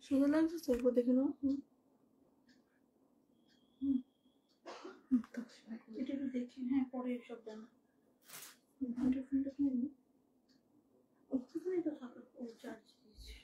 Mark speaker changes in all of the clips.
Speaker 1: সুন্দর লাগছে তো, একবার দেখে নাও।
Speaker 2: এটা একটু দেখি। হ্যাঁ পরে সব জানো। ফোনটা কিনে নি ওখানে তো থাকো। ও চার্জ দিয়েছি।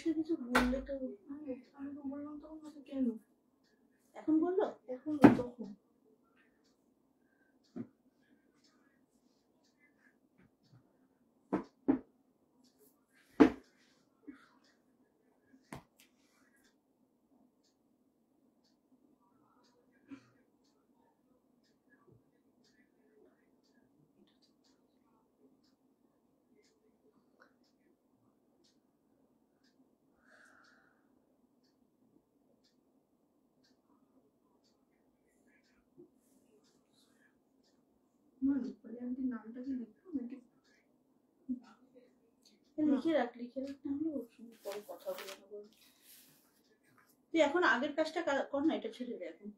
Speaker 2: সে কিছু বললে তো আমি তো বললাম তখন হয়তো কেন এখন বললো এখন তখন নামটা কি লিখবো নাকি লিখে রাখ না হলে ওর সঙ্গে পরে কথা বলে নেবো। তুই এখন আগের কাজটা কর না, এটা ছেড়ে দে এখন।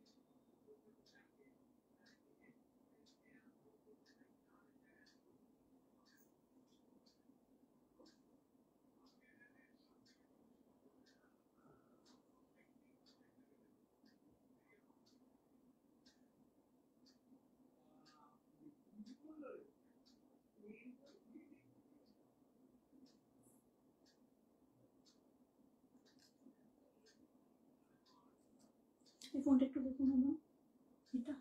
Speaker 2: এই ফোনটা একটু দেখুন আমার এটা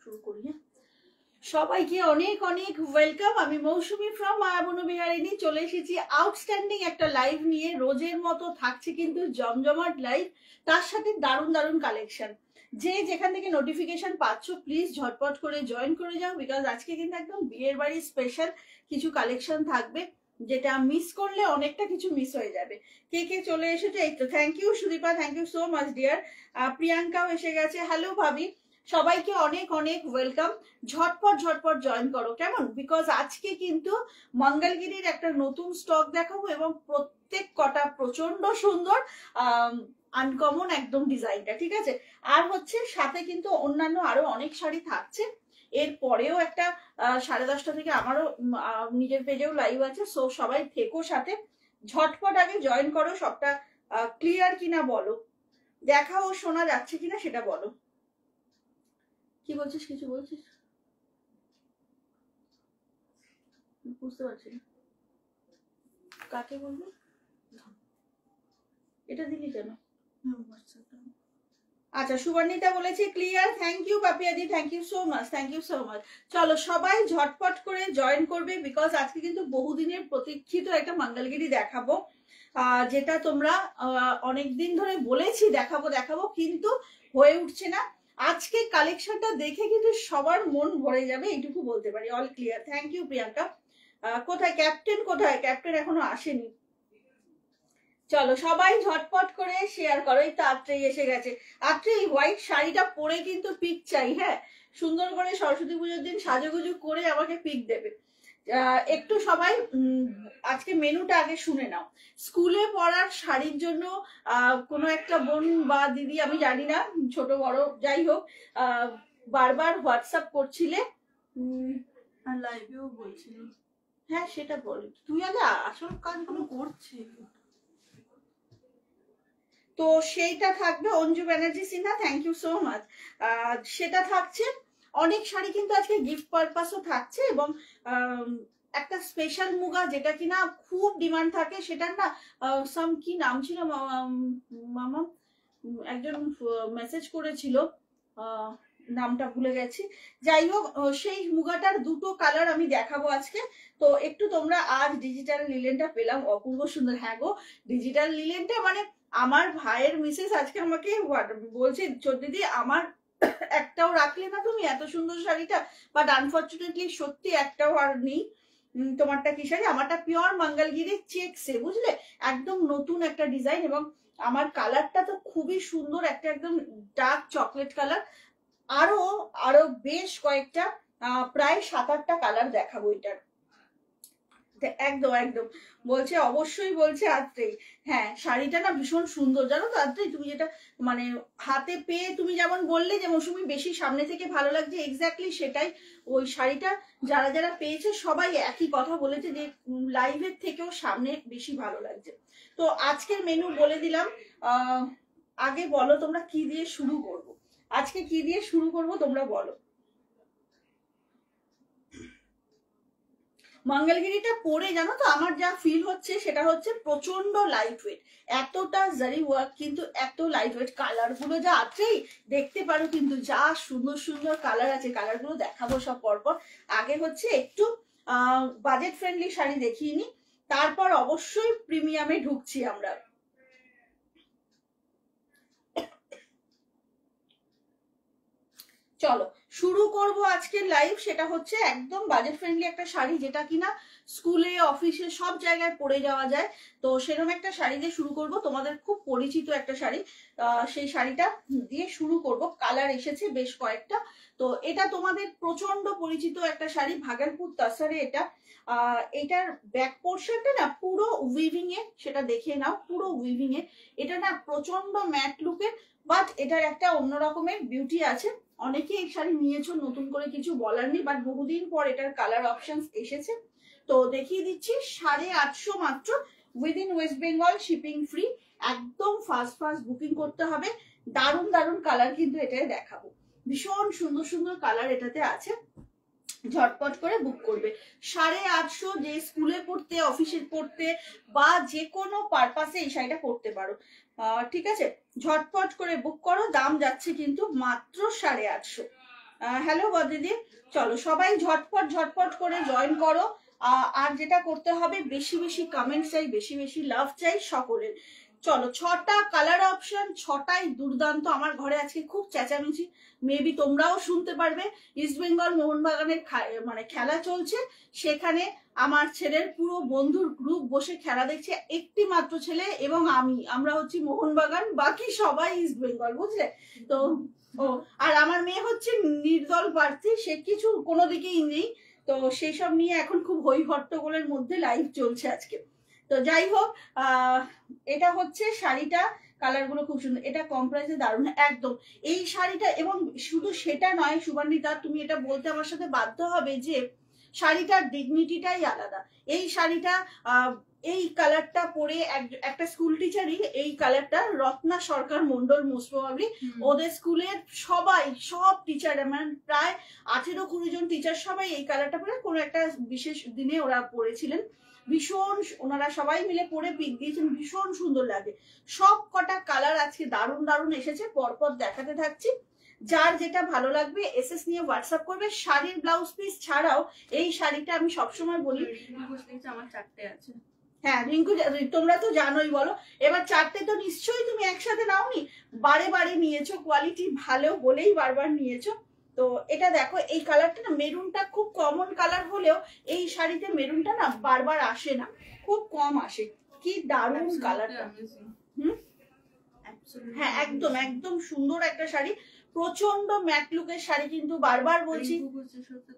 Speaker 2: শুরু করি। সবাইকে অনেক অনেক ওয়েলকাম। আমি মৌসুমী ফ্রম মায়াবন বিহারিণী চলে এসেছি আউটস্ট্যান্ডিং একটা লাইভ নিয়ে। রোজের মতো থাকছে কিন্তু জমজমাট লাইভ, তার সাথে দারুণ দারুণ কালেকশন। যে যেখান থেকে নোটিফিকেশন পাচ্ছ প্লিজ ঝটপট করে জয়েন করে যাও, বিকজ আজকে কিন্তু একদম বিয়ের বাড়ির স্পেশাল কিছু কালেকশন থাকবে, যেটা মিস করলে অনেকটা কিছু মিস হয়ে যাবে। কে কে চলে এসেছে এই তো, thank you Sudipa, thank you so much dear. প্রিয়াঙ্কাও এসে গেছে, হ্যালো ভাবি। সবাইকে অনেক অনেক ওয়েলকাম। ঝটপট ঝটপট জয়েন করো কেমন, বিকজ আজকে কিন্তু মঙ্গলগিরির একটা নতুন স্টক দেখাবো এবং প্রত্যেক কটা প্রচন্ড সুন্দর, আনকমন একদম ডিজাইনটা, ঠিক আছে। আর হচ্ছে সাথে কিন্তু অন্যান্য আরো অনেক শাড়ি থাকছে। এর পরেও একটা 10:30 থেকে আমারও নিজের পেজেও লাইভ আছে, সো সবাই থেকো সাথে। ঝটপট আগে জয়েন করো। সবটা ক্লিয়ার কিনা বলো, দেখা ও শোনা যাচ্ছে কিনা সেটা বলো। কি বলছিস, কিছু বলছিস? বুঝতে পারছি না কাকে বলবো। এটা দিলি কেন? আচ্ছা, সুবর্ণিতা বলেছে ক্লিয়ার। থ্যাংক ইউ পাপিয়াদি, thank you so much, thank you so much. চলো সবাই ঝটপট করে জয়েন করবে, বিকজ আজকে কিন্তু বহুদিনের প্রতীক্ষিত একটা মঙ্গলগিরি দেখাবো, যেটা তোমরা অনেকদিন ধরে বলেছি দেখাবো দেখাবো, কিন্তু হয়ে উঠছে না। আজকে কালেকশনটা দেখে কিন্তু সবার মন ভরে যাবে, এইটুকু বলতে পারি। All clear. Thank you Priyanka. কোথায় ক্যাপ্টেন, কোথায় ক্যাপ্টেন? এখনো আসেনি। চলো সবাই ঝটপট করে শেয়ার করো। এই তো আত্রেই এসে গেছে। আত্রে এই হোয়াইট শাড়িটা পরে কিন্তু পিক চাই, হ্যাঁ, সুন্দর করে সরস্বতী পুজোর দিন সাজুগুজু করে আমাকে পিক দেবে। একটু সবাই আজকে মেনুটা আগে শুনে নাও। স্কুলে পড়ার শাড়ির জন্য কোনো একটা বোন বা দিদি, আমি জানি না ছোট বড় যাই হোক, বারবার হোয়াটসঅ্যাপ করছিলে, আর লাইভেও বলছিল। হ্যাঁ সেটা বল, তুই আগে আসল কাজগুলো করছিস। তো সেইটা থাকবে। Anju Banerjee Sinha, thank you so much. সেটা থাকছে। অনেক শাড়ি কিন্তু আজকে গিফট পারপাসও থাকছে, এবং একটা স্পেশাল মুগা যেটা কিনা খুব ডিমান্ড থাকে, সেটার না সাম কি নাম ছিল, মামা একজন মেসেজ করেছিল, নামটা ভুলে গেছি। যাই হোক, সেই মুগাটার দুটো কালার আমি দেখাবো আজকে। তো একটু তোমরা, আজ ডিজিটাল লিলেনটা পেলাম, অপূর্ব সুন্দর। হ্যাঁ গো, ডিজিটাল লিলেনটা মানে আমার ভাইয়ের মিসেস আজকে আমাকে বলছে, দিদি আমার একটাও রাখলে না তুমি এত সুন্দর শাড়িটা, বাট আনফর্চুনেটলি সত্যি একটাও আর নেই। তোমারটা কি শাড়ি? আমারটা পিওর মঙ্গলগিরি চেকসে, বুঝলে, একদম নতুন একটা ডিজাইন, এবং আমার কালারটা তো খুবই সুন্দর, একটা একদম ডার্ক চকলেট কালার। আরো আরো বেশ কয়েকটা প্রায় 7-8টা কালার দেখাবো এটার। একদম একদম বলছে, অবশ্যই বলছে আত্রেই। হ্যাঁ শাড়িটা না ভীষণ সুন্দর, জানো তো আত্রেই, তুমি যেটা মানে হাতে পেয়ে তুমি যেমন বললে যে মৌসুমি বেশি সামনে থেকে ভালো লাগছে, এক্স্যাক্টলি সেটাই। ওই শাড়িটা যারা যারা পেয়েছে সবাই একই কথা বলেছে যে লাইভের থেকেও সামনে বেশি ভালো লাগছে। তো আজকের মেনু বলে দিলাম। আগে বলো তোমরা কি দিয়ে শুরু করব, আজকে কি দিয়ে শুরু করব তোমরা বলো। মঙ্গলগিরিটা পরে জানো তো আমার যা ফিল হচ্ছে সেটা হচ্ছে প্রচন্ড লাইট ওয়েট, এতটা জারি ওয়ার্ক কিন্তু এত লাইট ওয়েট, কালার গুলো যা আছেই দেখতে পারো, কিন্তু যা সুন্দর সুন্দর কালার আছে, কালার গুলো দেখাবো সব পরপর। আগে হচ্ছে একটু বাজেট ফ্রেন্ডলি শাড়ি দেখিয়ে নি, তারপর অবশ্যই প্রিমিয়ামে ঢুকছি আমরা। চলো শুরু করব আজকের লাইভ। সেটা হচ্ছে একদম বাজেট ফ্রেন্ডলি একটা শাড়ি, যেটা কিনা স্কুলে অফিসে সব জায়গায় পরে যাওয়া যায়। তো সেরকম একটা শাড়ি দিয়ে শুরু করব, তোমাদের খুব পরিচিত একটা শাড়ি, সেই শাড়িটা দিয়ে শুরু করব। কালার এসেছে বেশ কয়েকটা। তো এটা তোমাদের প্রচন্ড পরিচিত একটা শাড়ি, ভাগলপুর তাসারে এটা। এটার ব্যাক পোর্শনটা না পুরো উইভিং এ, সেটা দেখে নাও, পুরো উইভিং এ। এটা না প্রচন্ড ম্যাট লুকের, বাট এটার একটা অন্য রকমের বিউটি আছে। অনেকে এই শাড়ি নিয়েছো, নতুন করে কিছু বলার নেই, বাট বহুদিন পর এটার কালার অপশন এসেছে। তো দেখিয়ে দিচ্ছি, 850 মাত্র, within West Bengal, shipping free, একদম ফাস্ট ফাস্ট বুকিং করতে হবে। দারুণ দারুণ কালার কিন্তু এটাই দেখাবো, ভীষণ সুন্দর সুন্দর কালার এটাতে আছে, ঝটপট করে বুক করবে। 850, যে স্কুলে পড়তে, অফিসে পড়তে বা যে কোনো পারপাসে এই শাড়িটা পড়তে পারো। ঠিক আছে, ঝটপট করে বুক করো, দাম যাচ্ছে কিন্তু মাত্র 850। হ্যালো দিদি, চলো সবাই ঝটপট ঝটপট করে জয়েন করো। আর যেটা করতে হবে, বেশি বেশি কমেন্ট চাই, বেশি বেশি লাভ চাই সকলের। চলো, 6টা কালার অপশন, 6টাই দুর্দান্ত। আমার ঘরে আজকে খুব চেঁচামেচি, মেবি তোমরাও শুনতে পারবে। ইস্ট বেঙ্গল মোহনবাগানের মানে খেলা চলছে, সেখানে আমার ছেলের পুরো বন্ধুর গ্রুপ বসে খেলা দেখছে, একটি মাত্র ছেলে এবং আমরা হচ্ছি মোহনবাগান, বাকি সবাই ইস্ট বেঙ্গল, বুঝলে তো। ও, আর আমার মেয়ে হচ্ছে নির্দল প্রার্থী, সে কিছু কোনো দিকেই নেই। তো সেই সব নিয়ে এখন খুব হই হট্টগোলের মধ্যে লাইভ চলছে আজকে। তো যাই হোক, এটা হচ্ছে শাড়িটা, কালার গুলো খুব সুন্দর, এটা কম প্রাইসে দারুণ একদম এই শাড়িটা। এবং শুধু সেটা নয় সুবর্ণিতা, তুমি এটা বলতে আমার সাথে বাধ্য হবে যে শাড়িটার ডিগনিটিটাই আলাদা। এই শাড়িটা এই কালারটা পরে একটা স্কুল টিচারই এই কালারটা, রত্না সরকার মন্ডল মোস্ট প্রবাবলি, ওদের স্কুলের সবাই, সব টিচার, মানে প্রায় 18-20 জন টিচার সবাই এই কালারটা পরে কোনো একটা বিশেষ দিনে ওরা পরেছিলেন। ভীষণ, ওনারা সবাই মিলে পরে পিক দিয়েছেন, ভীষণ সুন্দর লাগে। সব কটা কালার আজকে দারুণ দারুণ এসেছে, পরপর দেখাতে থাকছি। যার যেটা ভালো লাগবে এসএস নিয়ে হোয়াটসঅ্যাপ করবে। শাড়ির ব্লাউজ পিস ছাড়াও এই শাড়িটা আমি সবসময় বলি, আমার 4টে আছে। হ্যাঁ রিঙ্কু, তোমরা তো জানোই, বলো এবার 4টে তো নিশ্চয়ই তুমি একসাথে নাওনি, বারে বারে নিয়েছো, কোয়ালিটি ভালো বলেই বারবার নিয়েছো। তো এটা দেখো, এই কালারটা না, মেরুনটা খুব কমন কালার হলেও এই শাড়িতে মেরুনটা না বারবার আসে না, খুব কম আসে। কি দারুণ কালারটা। হ্যাঁ একদম একদম সুন্দর একটা শাড়ি, প্রচন্ড ম্যাট লুকের শাড়ি, কিন্তু বারবার বলছি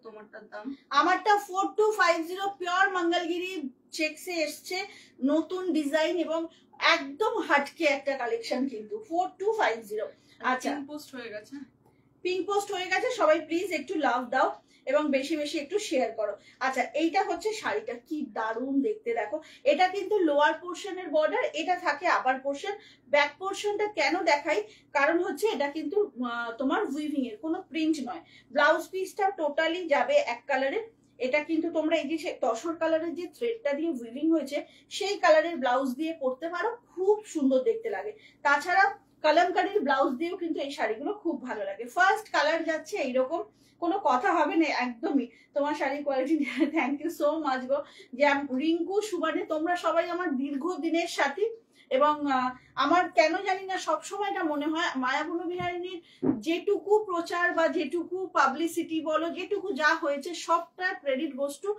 Speaker 1: তোমারটার দাম।
Speaker 2: আমারটা 4250 পিওর মঙ্গলগিরি চেকসে এসছে, নতুন ডিজাইন এবং একদম হাটকে একটা কালেকশন কিন্তু 4250। আচ্ছা
Speaker 1: পোস্ট হয়ে গেছে,
Speaker 2: পিঙ্ক পোস্ট হয়ে গেছে, সবাই প্লিজ একটু লাভ দাও এবং বেশি বেশি একটু শেয়ার করো। আচ্ছা এইটা হচ্ছে শাড়িটা, কি দারুণ দেখতে দেখো। এটা কিন্তু লোয়ার পোর্শনের বর্ডার, এটা থাকে আপার পোর্শন। ব্যাক পোর্শনটা কেন দেখাই, কারণ হচ্ছে এটা কিন্তু তোমার উইভিং এর কোনো প্রিন্ট নয়। ব্লাউজ পিসটা টোটালি যাবে এক কালারের। এটা কিন্তু তোমরা এই যে তসর কালারের যে থ্রেডটা দিয়ে উইভিং হয়েছে সেই কালারের ব্লাউজ দিয়ে পরতে পারো, খুব সুন্দর দেখতে লাগে। তাছাড়া কলমকারীর ব্লাউজ দিয়েও কিন্তু এই শাড়িগুলো খুব ভালো লাগে। ফার্স্ট কালার যাচ্ছে এইরকম, কোনো কথা হবে না একদমই। তোমার শাড়ির quality thank you so much গো। যে রিঙ্কু সুবানে তোমরা সবাই আমার দীর্ঘদিনের সাথী, এবং আমার কেন জানি না সবসময় এটা মনে হয় মায়াবুনু বিহারিণীর যেটুকু প্রচার বা যেটুকু পাবলিসিটি বলো, যেটুকু যা হয়েছে সবটা credit goes to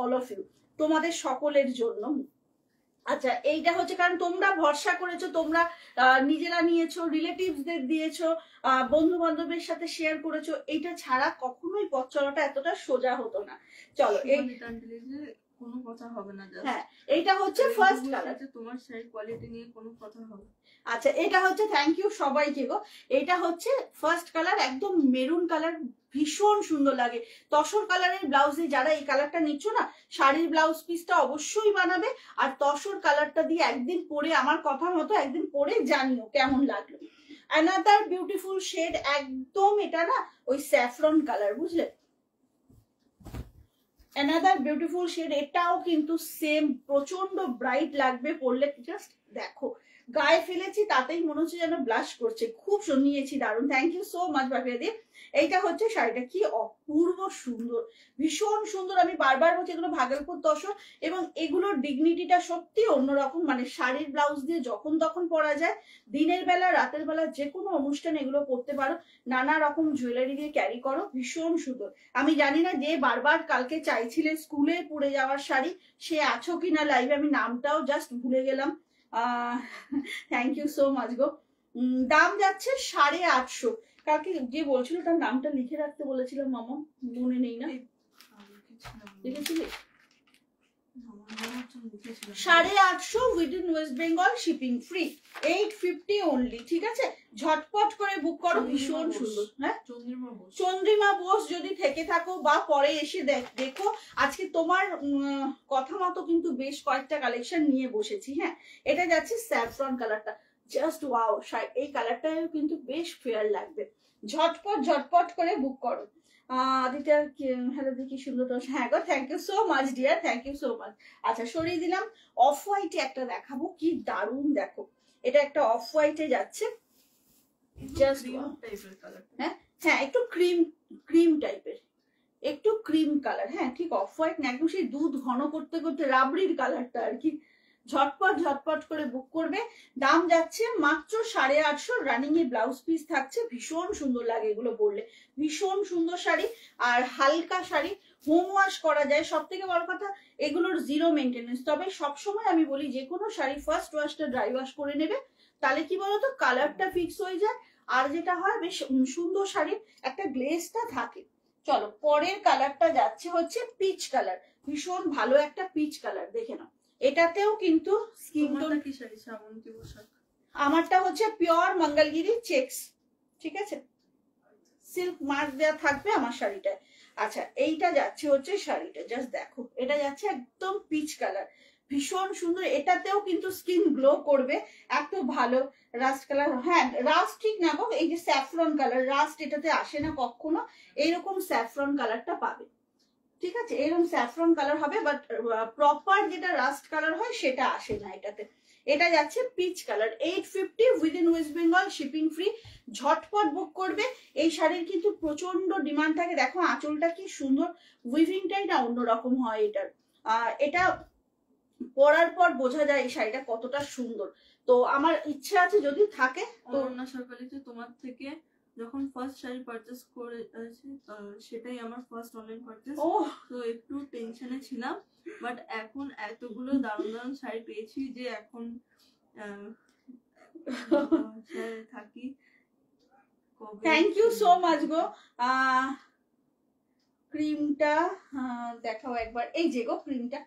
Speaker 2: all of you, তোমাদের সকলের জন্য। আচ্ছা এইটা হচ্ছে কারণ তোমরা ভরসা করেছো, তোমরা নিজেরা নিয়েছো, রিলেটিভসদের দিয়েছো, বন্ধু বান্ধবের সাথে শেয়ার করেছো। এইটা ছাড়া কখনোই পথ চলাটা এতটা সোজা হতো না। চলো এই
Speaker 1: কোনো কথা হবে না।
Speaker 2: হ্যাঁ এইটা হচ্ছে ফার্স্ট কালার,
Speaker 1: তোমার শাড়ির কোয়ালিটি নিয়ে কোনো কথা হবে।
Speaker 2: আচ্ছা এটা হচ্ছে থ্যাংক ইউ সবাইকে গো। এটা হচ্ছে ফার্স্ট কালার, একদম মেরুন কালার, ভীষণ সুন্দর লাগে। তসর কালারের ব্লাউজে যারা এই কালারটা নিচ্ছ না, শাড়ির ব্লাউজ পিসটা অবশ্যই বানাবে, আর তসর কালারটা দিয়ে একদিন পরে আমার কথা মতো একদিন পরে জানিও কেমন লাগলো। অ্যানাদার বিউটিফুল শেড, একদম এটা না ওই স্যাফরন কালার, বুঝলে, অ্যানাদার বিউটিফুল শেড। এটাও কিন্তু সেম প্রচন্ড ব্রাইট লাগবে পরলে, জাস্ট দেখো গায়ে ফেলেছি তাতেই মনে হচ্ছে যেন ব্লাশ করছে, খুব নিয়েছি দারুণ। Thank you so much Bapia দি। এইটা হচ্ছে শাড়িটা, কি অপূর্ব সুন্দর, ভীষণ সুন্দর। আমি বারবার বলছি এগুলো ভাগলপুর তসর, এবং এগুলোর ডিগনিটিটা সত্যি অন্যরকম। মানে শাড়ির ব্লাউজ দিয়ে যখন তখন পরা যায়, দিনের বেলা রাতের বেলা যে কোনো অনুষ্ঠানে এগুলো পরতে পারো, নানা রকম জুয়েলারি দিয়ে ক্যারি করো, ভীষণ সুন্দর। আমি জানি না যে বারবার কালকে চাইছিলে স্কুলে পরে যাওয়ার শাড়ি, সে আছো কিনা লাইভে, আমি নামটাও জাস্ট ভুলে গেলাম। থ্যাংক ইউ সো মাচ গো। দাম যাচ্ছে 850। কালকে যে বলছিল তার নামটা লিখে রাখতে বলেছিলাম মামা, মনে নেই না, লিখেছিলি? 850 within West Bengal, shipping free, 850 only. ঠিক আছে, ঝটপট করে বুক করো, ভীষণ সুন্দর। হ্যাঁ চন্দ্রিমা বোস যদি থেকে থাকো বা পরে এসে দেখো, আজকে তোমার কথা মতো কিন্তু বেশ কয়েকটা কালেকশন নিয়ে বসেছি। হ্যাঁ এটা যাচ্ছে স্যাফরন কালারটা, জাস্ট ওয়াও, এই কালারটাও কিন্তু বেশ ফেয়ার লাগবে। ঝটপট ঝটপট করে বুক করো। আদিতা হ্যালো দেখি সুন্দর, হ্যাঁ গো thank you so much dear, thank you so much. আচ্ছা সরিয়ে দিলাম। অফ হোয়াইটে একটা দেখাবো, কি দারুণ দেখো, এটা একটা অফ হোয়াইটে যাচ্ছে, জাস্ট হ্যাঁ হ্যাঁ একটু ক্রিম টাইপের, একটু ক্রিম কালার। হ্যাঁ ঠিক অফ হোয়াইট না, একদম সেই দুধ ঘন করতে করতে রাবড়ির কালারটা আর কি। ঝটপট ঝটপট করে বুক করবে। দাম যাচ্ছে মাত্র 850, রানিং এ ব্লাউজ পিস থাকছে, ভীষণ সুন্দর লাগে এগুলো পরলে, ভীষণ সুন্দর শাড়ি। আর হালকা শাড়ি, হোম ওয়াশ করা যায়, সব থেকে বড় কথা এগুলোর জিরো মেনটেনেন্স। তবে সবসময় আমি বলি যে কোনো শাড়ি ফার্স্ট ওয়াশটা ড্রাই ওয়াশ করে নেবে, তাহলে কি বলতো কালারটা ফিক্স হয়ে যায়, আর যেটা হয় বেশ সুন্দর শাড়ির একটা গ্লেজটা থাকে। চলো পরের কালারটা যাচ্ছে হচ্ছে পিচ কালার, ভীষণ ভালো একটা পিচ কালার, দেখে নাও। এটাতেও কিন্তু স্কিন টোন,
Speaker 1: কি শাড়ি শ্রাবন্তী পোশাক,
Speaker 2: আমারটা হচ্ছে পিওর মঙ্গলগিরি চেকস, ঠিক আছে, সিল্ক মার্ক দেওয়া থাকবে আমার শাড়িটায়। আচ্ছা এইটা যাচ্ছে হচ্ছে শাড়িটা, জাস্ট দেখো, এটা যাচ্ছে একদম পিচ কালার, ভীষণ সুন্দর। এটাতেও কিন্তু স্কিন গ্লো করবে, এত ভালো রাস্ট কালার। হ্যাঁ রাস্ট ঠিক না গো, এই যে স্যাফরন কালার, রাস্ট এটাতে আসে না কখনো, এইরকম স্যাফরন কালারটা পাবে। ঠিক আছে, এরকম স্যাফরন কালার হবে, বাট প্রপার যেটা রাস্ট কালার হয় সেটা আসে না এটাতে। এটা যাচ্ছে peach colour, 850 within West Bengal, shipping free. ঝটপট বুক করবে। এই শাড়ির কিন্তু প্রচন্ড ডিমান্ড থাকে। দেখো আঁচলটা কি সুন্দর, উইভিংটাই না অন্যরকম হয় এটার। এটা পরার পর বোঝা যায় এই শাড়িটা কতটা সুন্দর। তো আমার ইচ্ছে আছে যদি থাকে তো
Speaker 1: অনন্যা সরকারি তোমার থেকে যখন ফার্স্ট শাড়ি পারচেস করেছি সেটাই আমার ফার্স্ট অনলাইন পারচেস,
Speaker 2: ও
Speaker 1: তো একটু টেনশনে ছিলাম, বাট এখন এতগুলো দারুণ দারুণ শাড়ি পেয়েছি যে এখন থাকি।
Speaker 2: থ্যাংক ইউ সো মাচ গো। ক্রিমটা দেখাও একবার, এই যে গো ক্রিমটা,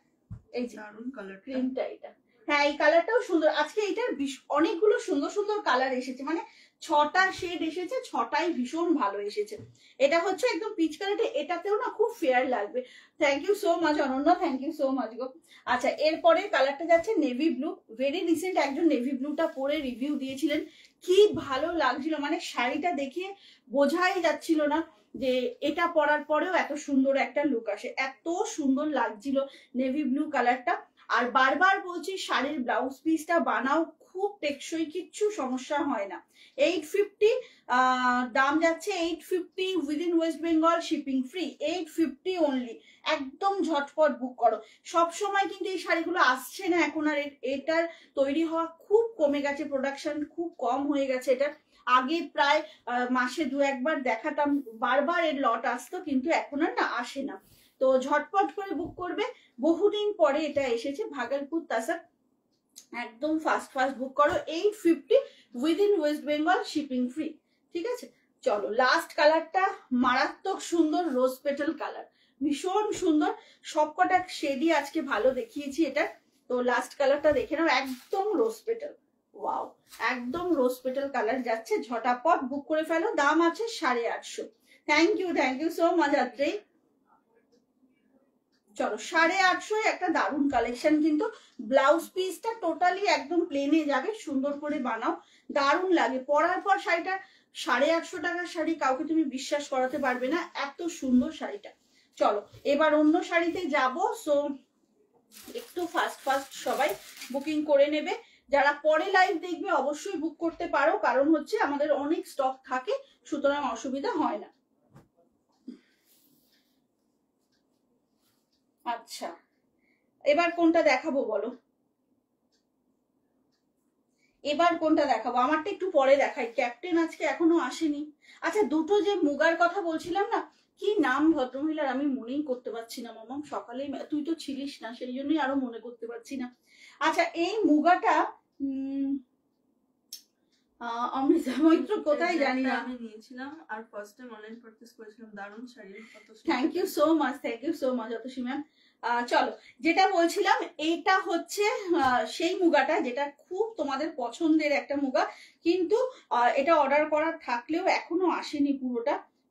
Speaker 2: এই যে
Speaker 1: দারুণ কালার
Speaker 2: ক্রিমটা, এটা হ্যাঁ এই কালারটাও সুন্দর। আজকে এটার অনেকগুলো সুন্দর সুন্দর কালার এসেছে, মানে 6টা শেড এসেছে, 6টাই ভীষণ ভালো এসেছে। এটা হচ্ছে একদম পিচ কালারটা, এটাতেও না খুব ফেয়ার লাগবে। Thank you so much Ananya, thank you so much গো। আচ্ছা এরপরে কালারটা যাচ্ছে নেভি ব্লু। ভেরি রিসেন্ট একজন নেভি ব্লুটা পরে রিভিউ দিয়েছিলেন, কি ভালো লাগছিল, মানে শাড়িটা দেখে বোঝাই যাচ্ছিল না যে এটা পরার পরেও এত সুন্দর একটা লুক আসে, এত সুন্দর লাগছিল নেভি ব্লু কালারটা। আর বারবার বলছি শাড়ির ব্লাউজ পিসটা বানাও, খুব টেকসই, কিচ্ছু সমস্যা হয় না। 850 দাম যাচ্ছে, 850 within West Bengal, shipping free, 850 only. একদম ঝটপট বুক করো। সব সময় কিন্তু এই শাড়িগুলো আসছে না এখন, আর এটার তৈরি হওয়া খুব কমে গেছে, প্রোডাকশন খুব কম হয়ে গেছে। এটা আগে প্রায় মাসে 2-1 বার দেখাতাম, বারবার এর লট আসতো, কিন্তু এখন আর না আসে না। তো ঝটপট করে বুক করবে, বহুদিন পরে এটা এসেছে ভাগলপুর তাসার, একদম ফাস্ট ফাস্ট বুক করো। 850 within West Bengal, shipping free. ঠিক আছে, চলো লাস্ট কালারটা মারাত্মক সুন্দর, রোজ পেটাল কালার, ভীষণ সুন্দর। সবকটা শেডই আজকে ভালো দেখিয়েছি এটা। তো লাস্ট কালারটা দেখে নাও, একদম রোজ পেটাল, ওয়াও, একদম রোজ পেটাল কালার যাচ্ছে। ঝটাপট বুক করে ফেলো, দাম আছে 850। Thank you so much Atreyi. চলো 850 একটা দারুণ কালেকশন, কিন্তু ব্লাউজ পিসটা টোটালি একদম প্লেনে যাবে, সুন্দর করে বানাও, দারুণ লাগে পরার পর। শাড়িটা 850 টাকার শাড়ি কাউকে তুমি বিশ্বাস করাতে পারবে না, এত সুন্দর শাড়িটা। চলো এবার অন্য শাড়িতে যাব, সো একটু ফাস্ট ফাস্ট সবাই বুকিং করে নেবে। যারা পরে লাইভ দেখবে অবশ্যই বুক করতে পারো, কারণ হচ্ছে আমাদের অনেক স্টক থাকে, সুতরাং অসুবিধা হয় না। আচ্ছা এবার কোনটা দেখাবো বলো, এবার কোনটা দেখাবো? আমারটা একটু পরে দেখাই, ক্যাপ্টেন আজকে এখনো আসেনি। আচ্ছা দুটো যে মুগার কথা বলছিলাম না, কি নাম ভদ্রমহিলার আমি মনেই করতে পারছি না মামাম, সকালেই তুই তো ছিলিস না সেই জন্যই আরো মনে করতে পারছি না। আচ্ছা এই মুগাটা অমৃতা মৈত্র কোথায় জানি না,
Speaker 1: আমি নিয়েছিলাম আর ফার্স্ট টাইম অনলাইন পারচেজ করেছিলাম, দারুণ sari.
Speaker 2: Thank you so much Atasi ma'am. চলো যেটা বলছিলাম, এইটা হচ্ছে সেই মুগাটা যেটা খুব তোমাদের পছন্দের একটা মুগা, কিন্তু এটা অর্ডার করার থাকলেও এখনো আসেনি,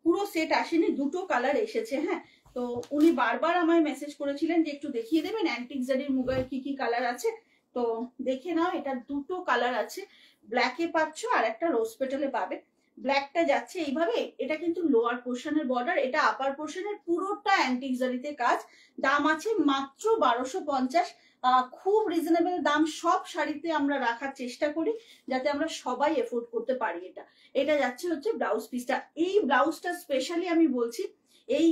Speaker 2: পুরো সেট আসেনি, দুটো কালার এসেছে। হ্যাঁ তো উনি বারবার আমায় মেসেজ করেছিলেন যে একটু দেখিয়ে দেবেন অ্যান্টিক জারির মুগার কি কি কালার আছে। তো দেখে নাও, এটা দুটো কালার আছে, ব্ল্যাকে পাচ্ছ আর একটা রোজ পেটালে পাবে। ব্ল্যাকটা যাচ্ছে এইভাবে, এটা কিন্তু লোয়ার পোর্শনের বর্ডার, এটা আপার পোর্শনের পুরোটা অ্যান্টিক জারিতে কাজ। দাম আছে মাত্র 1250, খুব রিজনেবল দাম। সব শাড়িতে আমরা রাখার চেষ্টা করি যাতে আমরা সবাই এফোর্ড করতে পারি। এটা যাচ্ছে হচ্ছে ব্লাউজ পিসটা। এই ব্লাউজটা স্পেশালি আমি বলছি, এই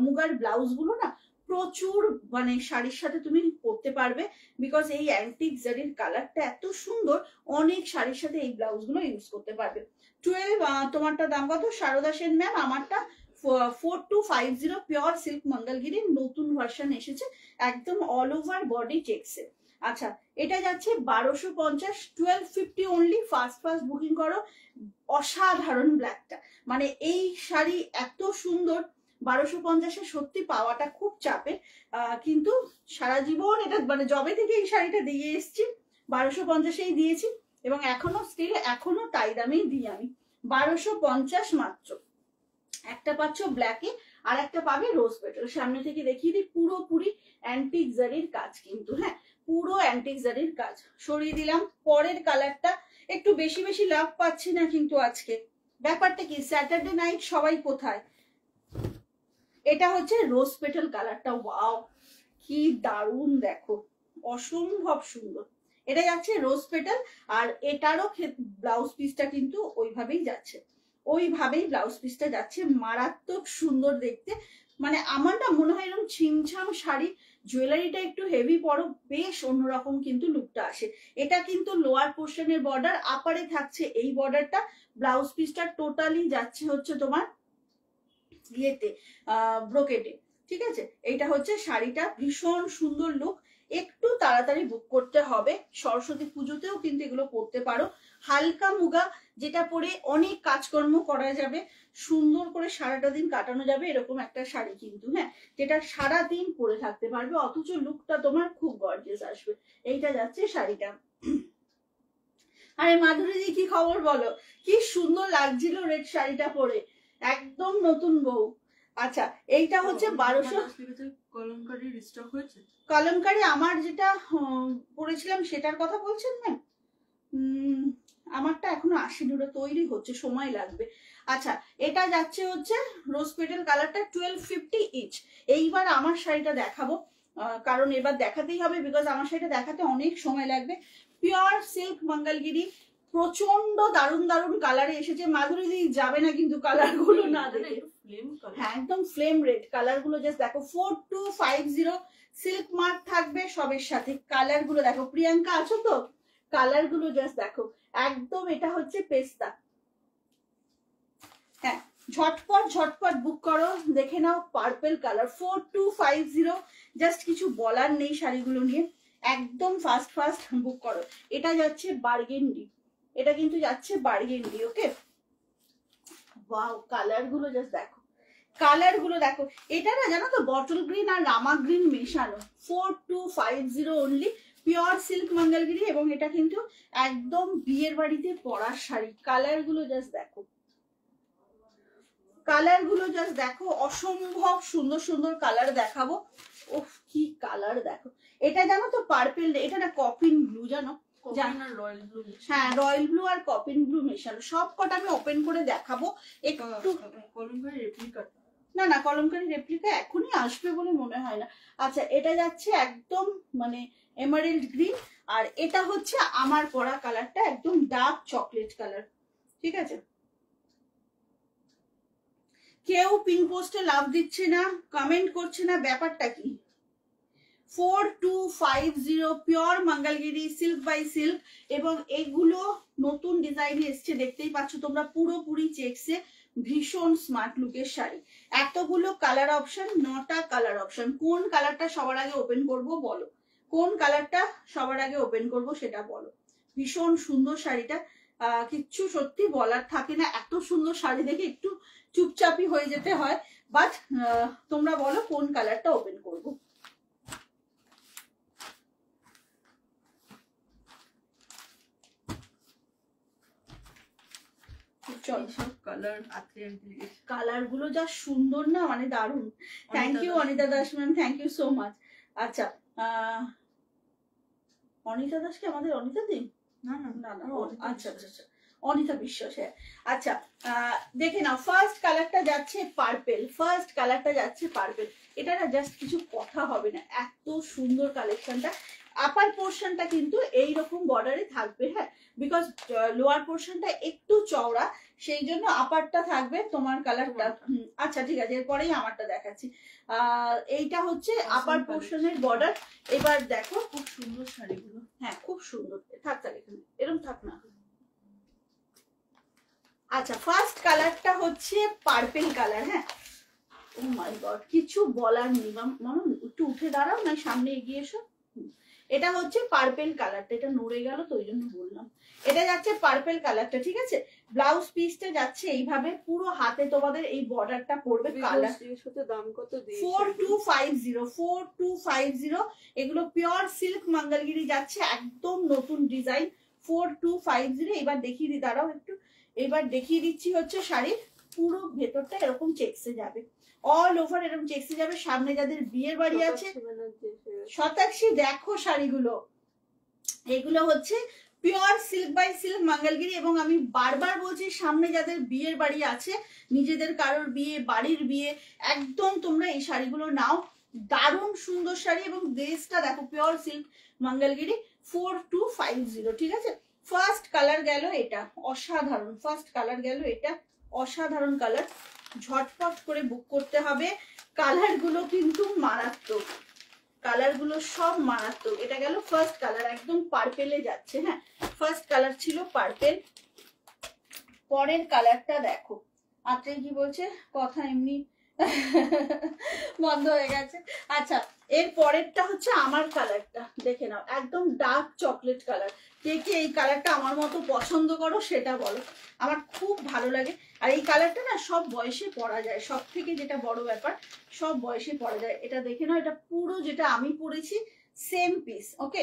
Speaker 2: মুগার ব্লাউজ গুলো না প্রচুর, মানে শাড়ির সাথে তুমি পরতে পারবে, বিকজ এই অ্যান্টিক জারির কালারটা এত সুন্দর, অনেক শাড়ির সাথে এই ব্লাউজ গুলো ইউজ করতে পারবে। 12 তোমারটা দাম কত সারদা সেন ম্যাম? আমারটা 4250 পিওর সিল্ক মঙ্গলগিরির নতুন ভার্সন এসেছে, একদম অল ওভার বডি চেকসে। আচ্ছা এটা যাচ্ছে 1250, 1250 অনলি। ফাস্ট বুকিং করো। অসাধারণ ব্ল্যাকটা, মানে এই শাড়ি এত সুন্দর, 1250-এ সত্যি পাওয়াটা খুব চাপের, কিন্তু সারা জীবন এটা, মানে জবে থেকে এই শাড়িটা দিয়ে এসছি 1250-এই দিয়েছি, এবং এখনো স্টিল এখনো তাই দামেই দিই আমি। 1250 মাত্র। একটা পাচ্ছ ব্ল্যাকে, আর একটা পাবে রোজ পেটাল। সামনে থেকে দেখিয়ে দিই, পুরোপুরি অ্যান্টিক জারির কাজ কিন্তু, হ্যাঁ পুরো অ্যান্টিক জারির কাজ। সরিয়ে দিলাম। পরের কালারটা একটু বেশি বেশি লাভ পাচ্ছি না কিন্তু আজকে, ব্যাপারটা কি স্যাটারডে নাইট সবাই কোথায়। এটা হচ্ছে রোজ পেটাল কালারটা, ওয়াও কি দারুণ, দেখো অসম্ভব সুন্দর। এটা যাচ্ছে রোজ পেটাল, আর এটারও ব্লাউজ পিসটা কিন্তু ওইভাবেই যাচ্ছে, ওইভাবেই ব্লাউজ পিসটা যাচ্ছে, মারাত্মক সুন্দর দেখতে, মানে আমার না মনে হয় এরকম ছিমছাম শাড়ি, জুয়েলারিটা একটু হেভি পরো, বেশ অন্যরকম কিন্তু লুকটা আসে। এটা কিন্তু লোয়ার পোর্শনের বর্ডার, আপারে থাকছে এই বর্ডারটা, ব্লাউজ পিসটা টোটালি যাচ্ছে হচ্ছে তোমার ইয়েতে ব্রোকেটে, ঠিক আছে। এইটা হচ্ছে শাড়িটা, ভীষণ সুন্দর লুক। একটু তাড়াতাড়ি বুক করতে হবে, সরস্বতী পুজোতেও কিন্তু এগুলো পরতে পারো। হালকা মুগা, যেটা পরে অনেক কাজকর্ম করা যাবে, সুন্দর করে সারাটা দিন কাটানো যাবে, এরকম একটা শাড়ি কিন্তু, হ্যাঁ, যেটা সারা দিন পরে থাকতে পারবে, অথচ লুকটা তোমার খুব গর্জিয়াস আসবে। এইটা যাচ্ছে শাড়িটা। আরে মাধুরীদি কি খবর বলো, কি সুন্দর লাগছিল রেড শাড়িটা পরে, একদম নতুন বউ। আচ্ছা, এইটা হচ্ছে 1200
Speaker 1: কলমকারী স্টক হয়েছে।
Speaker 2: কলমকারী আমার যেটা পরেছিলাম সেটার কথা বলছেন ম্যাম? আমারটা এখনো আসেনি, ওটা তৈরি হচ্ছে, সময় লাগবে। আচ্ছা, এটা যাচ্ছে হচ্ছে রোজ পেটাল কালারটা, 1250 ইচ। এইবার আমার শাড়িটা দেখাবো, কারণ এবার দেখাতেই হবে, বিকজ আমার শাড়িটা দেখাতে অনেক সময় লাগবে। পিওর সিল্ক মঙ্গলগিরি, প্রচন্ড দারুণ দারুণ কালারে এসেছে। মাধুরী দিদি যাবে না কিন্তু কালার গুলো না দেখে। হ্যাঁ, একদম ফ্লেম রেড কালার গুলো, জাস্ট দেখো। 4250 সিল্ক মার্ক থাকবে সবের সাথে। কালার গুলো দেখো, প্রিয়াঙ্কা আছো তো? কালার গুলো জাস্ট দেখো, একদম এটা হচ্ছে পেস্তা। হ্যাঁ, ঝটপট ঝটপট বুক করো, দেখে নাও। পার্পল কালার 4250, জাস্ট কিছু বলার নেই শাড়িগুলো নিয়ে, একদম ফাস্ট ফাস্ট বুক করো। এটা যাচ্ছে বার্গেন্ডি, এটা কিন্তু যাচ্ছে বার্গেন্ডি। ওকে, ওয়াও, কালার গুলো জাস্ট দেখো, কালার গুলো দেখো। এটা না জানো তো, বটল গ্রিন আর রামা গ্রিন মেশানো। 4250 অনলি, পিওর সিল্ক মঙ্গলগিরি, এবং এটা কিন্তু একদম বিয়ের বাড়িতে পরার শাড়ি। কালার গুলো জাস্ট দেখো, কালার গুলো জাস্ট দেখো, অসম্ভব সুন্দর সুন্দর কালার দেখাবো। ওফ, কি কালার দেখো। এটা জানো তো পার্পেল, এটা না কপিন ব্লু, জানো?
Speaker 1: Royal blue.
Speaker 2: হ্যাঁ, রয়্যাল ব্লু আর কপিন ব্লু মেশানো। সব কটা আমি ওপেন করে দেখাবো একটু।
Speaker 1: কলমকারী রেপ্লিকা
Speaker 2: না না, কলমকারী রেপ্লিকা এখনই আসবে বলে মনে হয় না। আচ্ছা, এটা যাচ্ছে একদম মানে এমারেল্ড গ্রিন, আর এটা হচ্ছে আমার পরা কালারটা, একদম ডার্ক চকলেট কালার, ঠিক আছে। কেউ পিন পোস্টে লাভ দিচ্ছে না, কমেন্ট করছে না, ব্যাপারটা কি? 4250 pure Mangalagiri silk by silk, এবং এগুলো নতুন ডিজাইন এসছে, দেখতেই পাচ্ছ তোমরা, পুরোপুরি চেকসে, ভীষণ স্মার্ট লুকের শাড়ি। এতগুলো কালার অপশন, 9টা কালার অপশন। কোন কালারটা সবার আগে ওপেন করব বলো, কোন কালারটা সবার আগে ওপেন করব সেটা বলো। ভীষণ সুন্দর শাড়িটা, কিচ্ছু সত্যি বলার থাকে না, এত সুন্দর শাড়ি দেখে একটু চুপচাপই হয়ে যেতে হয়। বাট তোমরা বলো কোন কালারটা ওপেন করব। কালার গুলো যা সুন্দর না, মানে দারুণ। Thank you Anita Das ma'am, thank you so much. আচ্ছা, অনিতা দাস কি আমাদের অনিতা দিন? না না না না, আচ্ছা আচ্ছা আচ্ছা, অনিতা বিশ্বাস। হ্যাঁ, আচ্ছা, দেখে নাও। ফার্স্ট কালারটা যাচ্ছে পার্পেল, ফার্স্ট কালারটা যাচ্ছে পার্পেল। এটা না জাস্ট কিছু কথা হবে না, এত সুন্দর কালেকশনটা। আপার পোর্শনটা কিন্তু এইরকম বর্ডারে থাকবে, হ্যাঁ, বিকজ লোয়ার পোর্শনটা একটু চওড়া, সেই জন্য আপারটা থাকবে তোমার কালারটা। আচ্ছা ঠিক আছে, এরপরেই আমারটা দেখাচ্ছি। এইটা হচ্ছে আপার পোর্শনের বর্ডার। এবার দেখো, খুব সুন্দর শাড়িগুলো। হ্যাঁ, খুব সুন্দর। থাক থাক, এখানে এরকম থাক না। আচ্ছা, ফার্স্ট কালারটা হচ্ছে পার্পল কালার। হ্যাঁ, ও মাই গড, কিছু বলার নেই। মামা একটু উঠে দাঁড়াও, না সামনে এগিয়ে এসো। এটা হচ্ছে পার্পল কালারটা, এটা নড়ে গেল তো ওই জন্য বললাম। এটা যাচ্ছে পার্পল কালারটা, ঠিক আছে। ব্লাউজ পিসটা যাচ্ছে এইভাবে, পুরো হাতে তোমাদের এই বর্ডারটা পড়বে। কালার
Speaker 1: দাম কত?
Speaker 2: 4250, 4250। এগুলো পিওর সিল্ক মঙ্গলগিরি যাচ্ছে, একদম নতুন ডিজাইন। 4250। এবার দেখিয়ে দিই, দাঁড়াও একটু, এবার দেখিয়ে দিচ্ছি হচ্ছে শাড়ির পুরো ভেতরটা এরকম চেকসে যাবে, অল ওভার এরকম চেকসে যাবে। সামনে যাদের বিয়ের বাড়ি আছে, শতাক্ষী দেখো শাড়িগুলো, এগুলো হচ্ছে pure silk by silk Mangalagiri. এবং আমি বারবার বলছি, সামনে যাদের বিয়ের বাড়ি আছে, নিজেদের কারোর বিয়ে, বাড়ির বিয়ে, একদম তোমরা এই শাড়িগুলো নাও। দারুণ সুন্দর শাড়ি, এবং ড্রেসটা দেখো, পিওর সিল্ক মঙ্গলগিরি 4250, ঠিক আছে। ফার্স্ট কালার গেল এটা, অসাধারণ। ফার্স্ট কালার গেল এটা, অসাধারণ কালার। ঝটপট করে বুক করতে হবে, কালার গুলো কিন্তু মারাত্মক, কালার গুলো সব মারাত্মক। এটা গেল ফার্স্ট কালার, একদম পার্পেলে যাচ্ছে। হ্যাঁ, ফার্স্ট কালার ছিল পার্পেল। পরের কালারটা দেখো, আত্রে কি বলছে, কথা এমনি বন্ধ হয়ে গেছে। আচ্ছা, এর পরেরটা হচ্ছে আমার কালারটা, দেখে নাও, একদম ডার্ক চকলেট কালার। কে কে এই কালারটা আমার মতো পছন্দ করো সেটা বলো, আমার খুব ভালো লাগে। আর এই কালারটা না সব বয়সে পরা যায়, সব থেকে যেটা বড় ব্যাপার, সব বয়সে পরা যায়। এটা দেখে নাও, এটা পুরো যেটা আমি পরেছি সেম পিস, ওকে,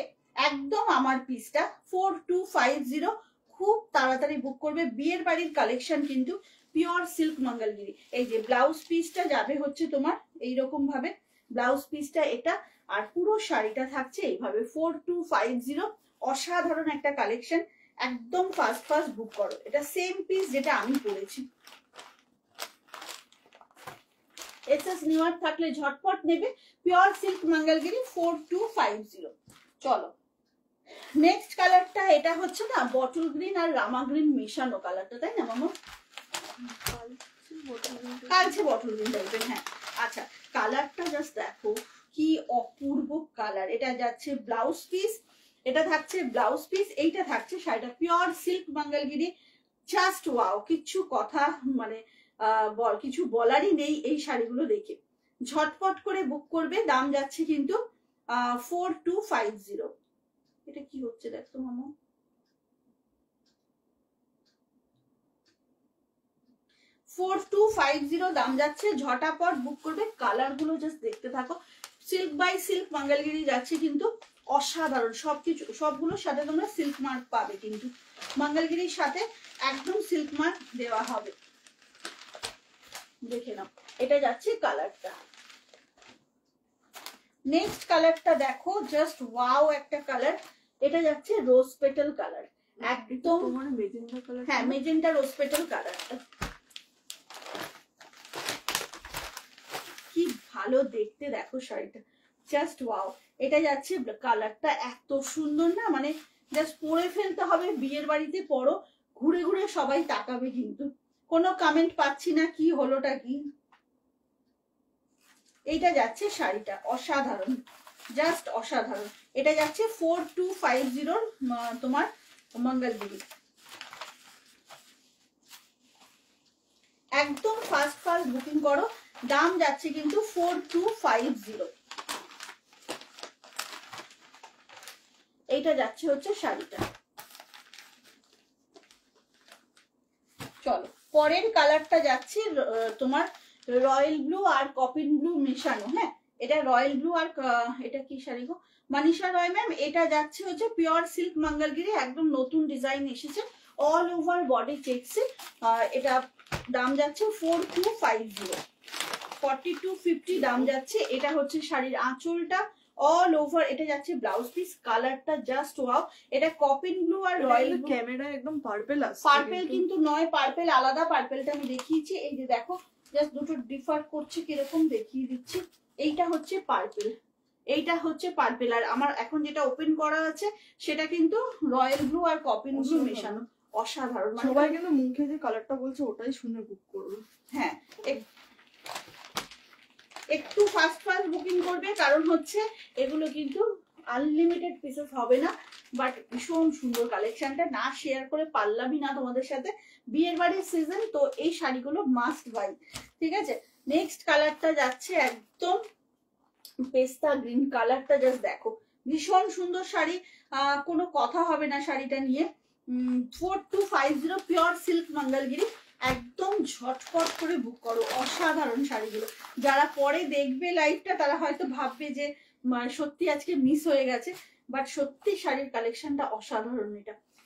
Speaker 2: একদম আমার পিসটা 4250। খুব তাড়াতাড়ি বুক করবে, বিয়ের বাড়ির কালেকশন কিন্তু, পিওর সিল্ক মঙ্গলগিরি। এই যে ব্লাউজ পিসটা যাবে হচ্ছে তোমার এইরকম ভাবে, ব্লাউজ পিসটা এটা, আর পুরো শাড়িটা থাকছে এইভাবে 4250। অসাধারণ একটা কালেকশন, একদম ফাস্ট ফাস্ট বুক করো। এটা সেম পিস যেটা আমি পরেছি। এসএস নিউয়ার থাকলে ঝটপট নেবে, পিওর সিল্ক মঙ্গলগিরি 4250। চলো নেক্সট কালারটা, এটা হচ্ছে না বটল গ্রিন আর রামা গ্রিন মেশানো কালারটা, তাই না মামা? কালচে বটল গ্রিন টাইপের। হ্যাঁ, আচ্ছা, কালারটা জাস্ট দেখো কি অপূর্ব কালার। এটা যাচ্ছে ব্লাউজ পিস, এটা থাকছে ব্লাউজ পিস, এইটা থাকছে শাড়িটা, pure silk Mangalagiri. Just wow, কিছু কথা মানে কিছু বলারই নেই এই শাড়িগুলো দেখে। ঝটপট করে বুক করবে, দাম যাচ্ছে কিন্তু 4250। এটা কি হচ্ছে দেখো মামা, 4250 দাম যাচ্ছে, ঝটাপট বুক করবে। কালার গুলো জাস্ট দেখতে থাকো। সিল্ক বাই সিল্ক মঙ্গলগিরি যাচ্ছে কিন্তু অসাধারণ, সবকিছু সবগুলোর সাথে তোমরা সিল্ক মার্ক পাবে, কিন্তু মঙ্গলগিরির সাথে একদম সিল্ক মার্ক দেওয়া হবে। দেখে নাও, এটা যাচ্ছে কালারটা। নেক্সট কালারটা দেখো, জাস্ট ওয়াও একটা কালার। এটা যাচ্ছে রোজ পেটাল কালার, একদম
Speaker 1: মেজেন্টা কালার।
Speaker 2: হ্যাঁ, মেজেন্টা রোজ পেটাল কালারটা কি ভালো দেখতে, দেখো শাড়িটা জাস্ট ওয়াও। এটা যাচ্ছে কালারটা এত সুন্দর না, মানে জাস্ট পরে ফেলতে হবে, বিয়ের বাড়িতে পরো, ঘুরে ঘুরে সবাই তাকাবে কিন্তু। কোনো কমেন্ট পাচ্ছি না কি হলোটা কি। এইটা যাচ্ছে শাড়িটা, অসাধারণ, জাস্ট অসাধারণ। এটা যাচ্ছে 4250 তোমার মঙ্গলগিরি। একদম ফাস্ট ফাস্ট বুকিং করো, দাম যাচ্ছে কিন্তু 4250। এইটা যাচ্ছে হচ্ছে শাড়িটা। চলো পরের কালারটা যাচ্ছে তোমার রয়্যাল ব্লু আর কপিন ব্লু মেশানো। হ্যাঁ, এটা রয়্যাল ব্লু আর এটা কি শাড়ি গো, মানিশা রয় ম্যাম। এটা যাচ্ছে হচ্ছে পিওর সিল্ক মঙ্গলগিরি, একদম নতুন ডিজাইন এসেছে, অল ওভার বডি চেকসে। এটা দাম যাচ্ছে 4250, 4250 দাম যাচ্ছে। এটা হচ্ছে শাড়ির আঁচলটা, অল ওভার। এটা যাচ্ছে ব্লাউজ পিস, কালারটা জাস্ট ওয়াও। এটা কপিন ব্লু আর রয়্যাল ব্লু,
Speaker 1: ক্যামেরা একদম পার্পল আসছে,
Speaker 2: পার্পল কিন্তু নয়, পার্পল আলাদা, পার্পলটা আমি দেখিয়েছি। এই যে দেখো, জাস্ট দুটো ডিফার করছে কিরকম দেখিয়ে দিচ্ছি। এইটা হচ্ছে পার্পল, এইটা হচ্ছে পার্পল, আর আমার এখন যেটা ওপেন করা আছে সেটা কিন্তু রয়্যাল ব্লু আর কপিন ব্লু মেশানো। অসাধারণ,
Speaker 1: সবাই কিন্তু মুখে যে কালারটা বলছে ওটাই শুনে বুক করবে।
Speaker 2: হ্যাঁ, একটু ফাস্ট ফাস্ট বুকিং করবে, কারণ হচ্ছে এগুলো কিন্তু আনলিমিটেড পিসেস হবে না, বাট ভীষণ সুন্দর কালেকশনটা, না শেয়ার করে পারলামই না তোমাদের সাথে। বিয়ের বাড়ির সিজন তো এই শাড়িগুলো মাস্ট বাই, ঠিক আছে। নেক্সট কালারটা যাচ্ছে একদম পেস্তা গ্রিন কালারটা, জাস্ট দেখো ভীষণ সুন্দর শাড়ি, কোনো কথা হবে না শাড়িটা নিয়ে। 4250 পিওর সিল্ক মঙ্গলগিরি, একদম ঝটপট করে বুক করো। অসাধারণ শাড়িগুলো, যারা পরে দেখবে লাইভটা তারা হয়তো ভাববে যে সত্যি আজকে মিস হয়ে গেছে, বাট সত্যি শাড়ির কালেকশনটা অসাধারণ।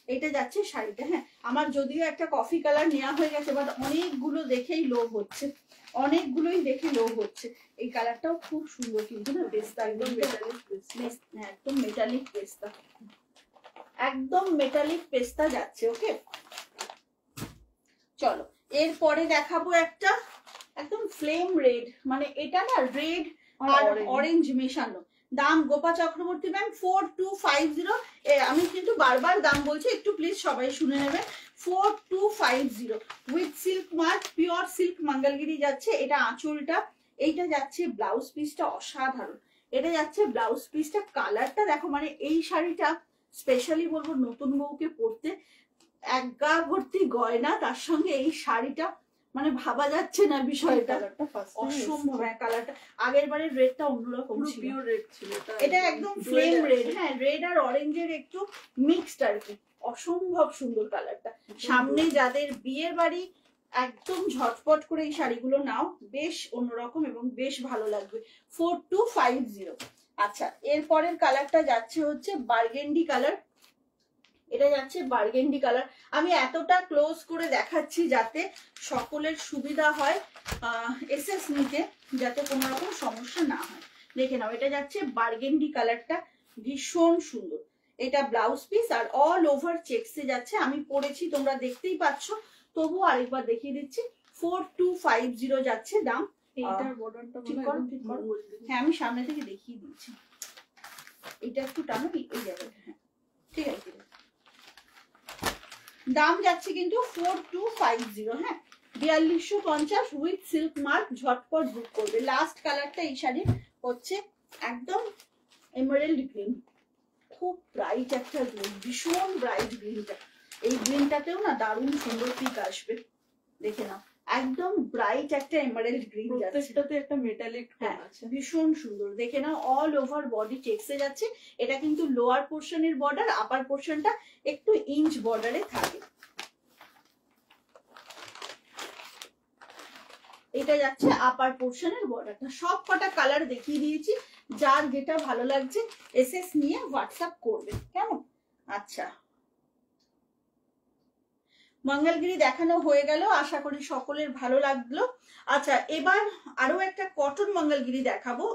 Speaker 2: এটা যাচ্ছে শাড়িটা। হ্যাঁ, আমার যদিও একটা কফি কালার নেওয়া হয়ে গেছে, বাট অনেকগুলো দেখেই লোভ হচ্ছে, অনেকগুলোই দেখে লোভ হচ্ছে। এই কালারটাও খুব সুন্দর কিন্তু না, পেস্তা, একদম মেটালিক, একদম মেটালিক পেস্তা, একদম মেটালিক পেস্তা যাচ্ছে। ওকে, চলো এরপরে দেখাবো একটা একদম ফ্লেম রেড, মানে এটা না রেড আর অরেঞ্জ মেশানো। দাম গোপা চক্রবর্তী ম্যাম 4250। আমি কিন্তু বারবার দাম বলছি, একটু প্লিজ সবাই শুনে নেবে। 4250 with silk mark, pure silk Mangalagiri যাচ্ছে। এটা আঁচলটা, এইটা যাচ্ছে ব্লাউজ পিসটা অসাধারণ, এটা যাচ্ছে ব্লাউজ পিসটা, কালারটা দেখো, মানে এই শাড়িটা স্পেশালি বলবো নতুন বউকে পরতে, এক গা ভর্তি গয়না, তার সঙ্গে এই শাড়িটা, মানে ভাবা যাচ্ছে না বিষয়টা, অসম্ভব। হ্যাঁ কালারটা আগের বারের রেডটা অন্যরকম ছিল,
Speaker 1: পিওর রেড ছিল,
Speaker 2: এটা একদম ফ্লেম রেড। হ্যাঁ রেড আর অরেঞ্জের একটু মিক্সড আর কি, অসম্ভব সুন্দর কালারটা। সামনে যাদের বিয়ের বাড়ি একদম ঝটপট করে এই শাড়িগুলো নাও, বেশ অন্যরকম এবং বেশ ভালো লাগবে। 4250। আচ্ছা এরপরের কালারটা যাচ্ছে হচ্ছে বার্গেন্ডি কালার, এটা যাচ্ছে বার্গেন্ডি কালার। আমি এতটা ক্লোজ করে দেখাচ্ছি যাতে সকলের সুবিধা হয় এসএস নিতে, যাতে কোনো রকম সমস্যা না হয়। দেখে নাও, এটা যাচ্ছে বার্গেন্ডি কালারটা, ভীষণ সুন্দর। এটা ব্লাউজ পিস আর অল ওভার চেকসে যাচ্ছে, আমি পরেছি তোমরা দেখতেই পাচ্ছ, তবু আরেকবার দেখিয়ে দিচ্ছি। 4250 যাচ্ছে দাম।
Speaker 1: এইটার বর্ডারটা
Speaker 2: ঠিক করো, ঠিক করো। হ্যাঁ আমি সামনে থেকে দেখিয়ে দিচ্ছি, এটা একটু টানো এই জায়গাটা। হ্যাঁ ঠিক আছে, দাম যাচ্ছে কিন্তু 4250। হ্যাঁ 4250 উইথ সিল্ক মার্ক, ঝটপট বুক করবে। লাস্ট কালারটা এই শাড়ির হচ্ছে একদম এমারেল্ড গ্রিন, খুব ব্রাইট একটা গ্রিন, ভীষণ ব্রাইট গ্রিনটা। এই গ্রিনটাতেও না দারুণ সুন্দর পিক আসবে, দেখে নাও, একদম ব্রাইট একটা এমারেল্ড গ্রিন যাচ্ছে,
Speaker 1: প্রত্যেকটাতে একটা মেটালিক টোন আছে,
Speaker 2: ভীষণ সুন্দর। দেখে নাও, অল ওভার বডি চেকসে যাচ্ছে। এটা কিন্তু লোয়ার পোর্শনের বর্ডার, আপার পোর্শনটা একটু ইঞ্চ বর্ডারে থাকে। এটা যাচ্ছে আপার পোর্শনের বর্ডারটা। সব কটা কালার দেখিয়ে দিয়েছি, যার যেটা ভালো লাগছে এসএস নিয়ে হোয়াটসঅ্যাপ করবে, কেমন? আচ্ছা মঙ্গলগিরি দেখানো হয়ে গেল, আশা করি সকলের ভালো লাগলো। আচ্ছা এবার আরো একটা কটন মঙ্গলগিরি দেখাবো,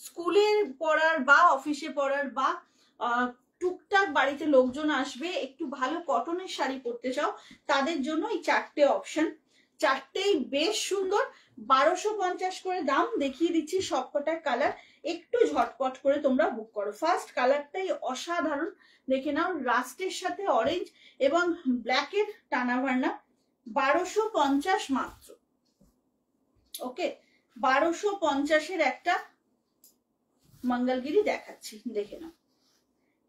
Speaker 2: স্কুলের পড়ার বা অফিসে পড়ার বা টুকটাক বাড়িতে লোকজন আসবে, একটু ভালো কটনের শাড়ি পরতে চাও, তাদের জন্য এই চারটে অপশন, চারটেই বেশ সুন্দর। 1250 করে দাম, দেখিয়ে দিচ্ছি সবকটা কালার, একটু ঝটপট করে তোমরা বুক করো। ফার্স্ট কালারটাই অসাধারণ, দেখে নাও, রাস্টের সাথে অরেঞ্জ এবং ব্ল্যাকের টানা ভার্না, 1250 মাত্র। ওকে 1250-এর একটা মঙ্গলগিরি দেখাচ্ছি, দেখে নাও।